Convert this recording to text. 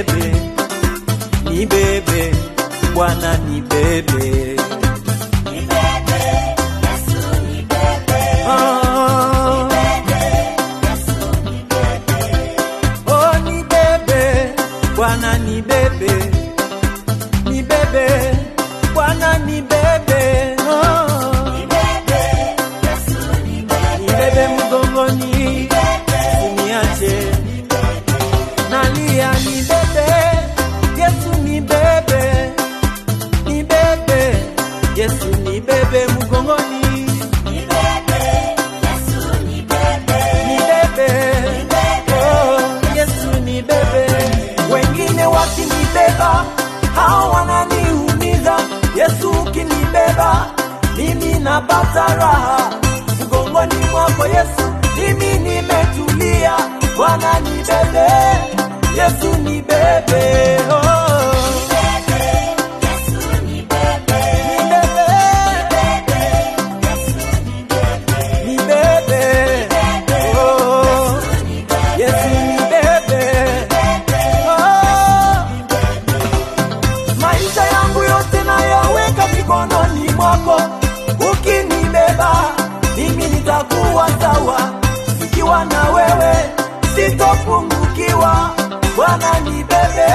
nibebe, nibebe, Bwana nibebe. Bwana nibebe, nibebe, Bwana nibebe, nibebe, Yesu nibebe, nibebe mgongoni, uniache, nalia nibebe, Yesu nibebe, nibebe, Yesu nibebe mgongoni, nibebe, Yesu nibebe, nibebe, Yesu nibebe. Wengine wakinibeba, hao wananiumiza. Yesu ukinibeba, mimi napata raha. Mgongoni mwako Yesu, mimi nimetulia. Bwana nibebe, Yesu nibebe, nibebe, Yesu nibebe, nibebe, Yesu nibebe, nibebe, Yesu nibebe. Maisha yangu yote nayaweka mikononi mwako. Ukinibeba, mimi nitakuwa sawa. Nikiwa na wewe, sitopungukiwa. Bwana nibebe.